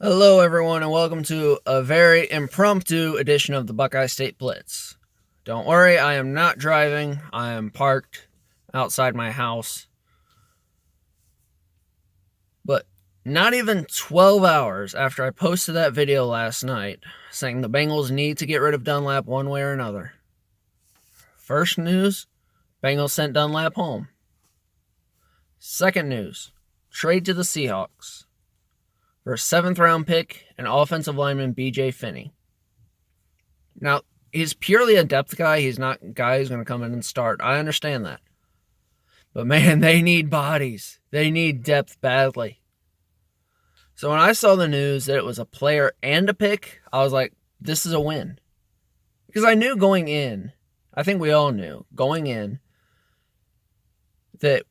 Hello, everyone, and welcome to a very impromptu edition of the Buckeye State Blitz. Don't worry, I am not driving. I am parked outside my house. But not even 12 hours after I posted that video last night saying the Bengals need to get rid of Dunlap one way or another. First news, Bengals sent Dunlap home. Second news, trade to the Seahawks for a 7th-round pick and offensive lineman B.J. Finney. Now, he's purely a depth guy. He's not a guy who's going to come in and start. I understand that. But, man, they need bodies. They need depth badly. So when I saw the news that it was a player and a pick, I was like, this is a win. Because I knew going in, I think we all knew, going in, that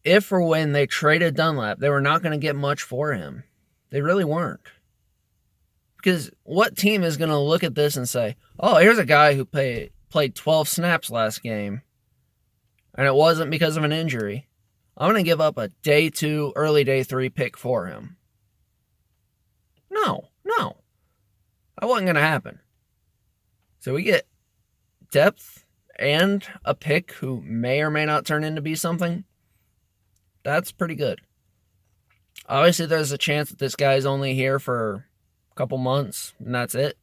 if or when they traded Dunlap, they were not going to get much for him. They really weren't. Because what team is going to look at this and say, oh, here's a guy who played 12 snaps last game, and it wasn't because of an injury. I'm going to give up a day 2, early day 3 pick for him. No. That wasn't going to happen. So we get depth and a pick who may or may not turn into be something. That's pretty good. Obviously, there's a chance that this guy's only here for a couple months, and that's it.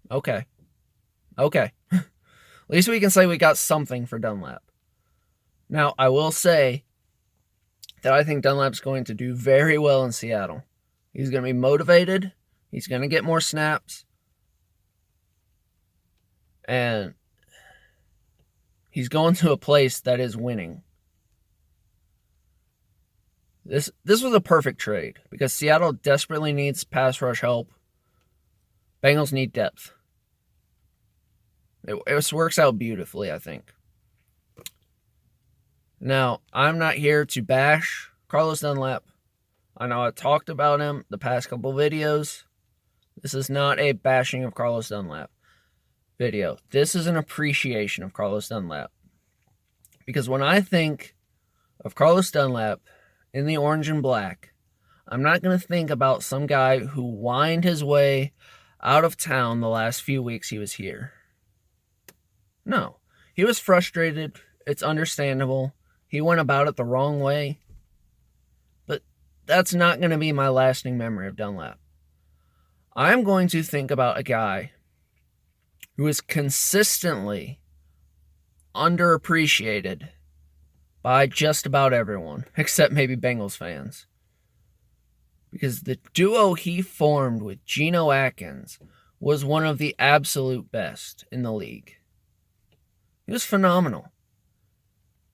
Okay. At least we can say we got something for Dunlap. Now, I will say that I think Dunlap's going to do very well in Seattle. He's going to be motivated. He's going to get more snaps. And he's going to a place that is winning. This was a perfect trade because Seattle desperately needs pass rush help. Bengals need depth. It works out beautifully, I think. Now, I'm not here to bash Carlos Dunlap. I know I talked about him the past couple videos. This is not a bashing of Carlos Dunlap video. This is an appreciation of Carlos Dunlap. Because when I think of Carlos Dunlap in the orange and black, I'm not going to think about some guy who whined his way out of town the last few weeks he was here. No. He was frustrated. It's understandable. He went about it the wrong way. But that's not going to be my lasting memory of Dunlap. I'm going to think about a guy who is consistently underappreciated by just about everyone, except maybe Bengals fans. Because the duo he formed with Geno Atkins was one of the absolute best in the league. He was phenomenal.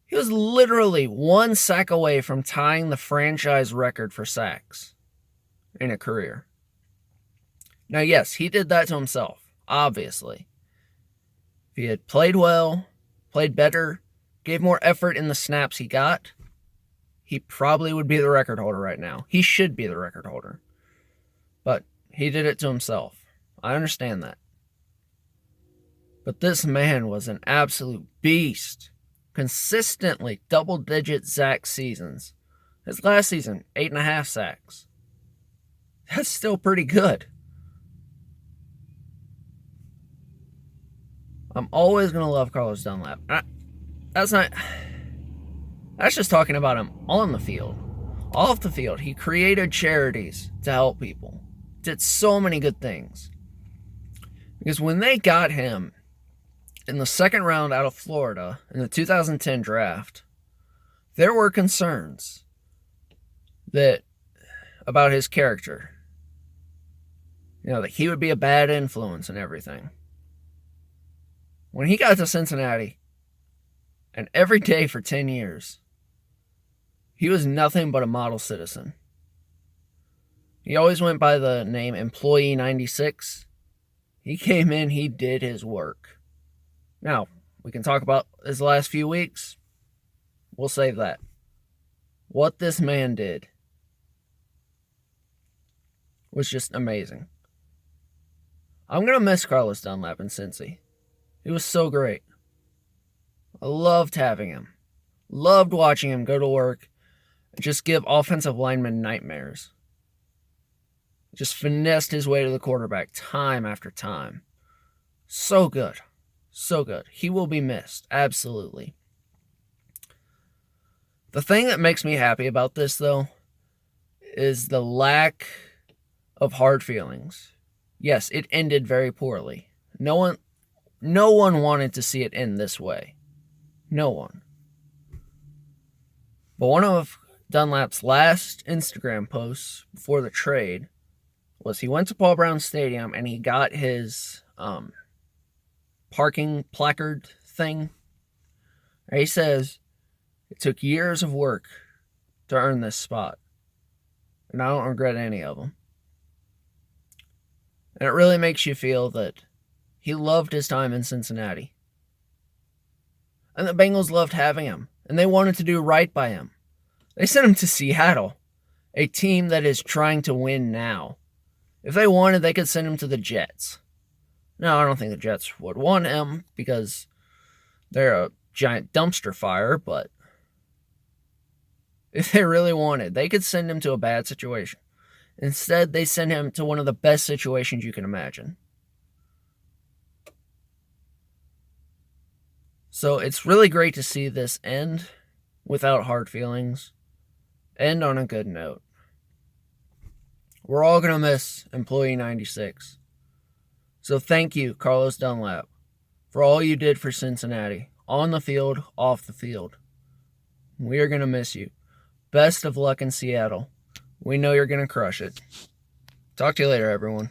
He was literally 1 sack away from tying the franchise record for sacks in a career. Now, yes, he did that to himself, obviously. If he had played well, played better, gave more effort in the snaps he got, he probably would be the record holder right now. He should be the record holder. But he did it to himself. I understand that. But this man was an absolute beast. Consistently double-digit sack seasons. His last season, 8.5 sacks. That's still pretty good. I'm always going to love Carlos Dunlap. That's just talking about him on the field. Off the field, he created charities to help people. Did so many good things. Because when they got him in the 2nd round out of Florida in the 2010 draft, there were concerns about his character. That he would be a bad influence and everything. When he got to Cincinnati, and every day for 10 years, he was nothing but a model citizen. He always went by the name Employee 96. He came in, he did his work. Now, we can talk about his last few weeks. We'll save that. What this man did was just amazing. I'm going to miss Carlos Dunlap in Cincy. He was so great. I loved having him. Loved watching him go to work and just give offensive linemen nightmares. Just finessed his way to the quarterback time after time. So good. So good. He will be missed. Absolutely. The thing that makes me happy about this, though, is the lack of hard feelings. Yes, it ended very poorly. No one wanted to see it end this way. No one. But one of Dunlap's last Instagram posts before the trade was he went to Paul Brown Stadium and he got his parking placard thing. And he says, "It took years of work to earn this spot, and I don't regret any of them." And it really makes you feel that he loved his time in Cincinnati. And the Bengals loved having him, and they wanted to do right by him. They sent him to Seattle, a team that is trying to win now. If they wanted, they could send him to the Jets. No, I don't think the Jets would want him because they're a giant dumpster fire, but if they really wanted, they could send him to a bad situation. Instead, they send him to one of the best situations you can imagine. So it's really great to see this end without hard feelings, end on a good note. We're all going to miss Employee 96. So thank you, Carlos Dunlap, for all you did for Cincinnati, on the field, off the field. We are going to miss you. Best of luck in Seattle. We know you're going to crush it. Talk to you later, everyone.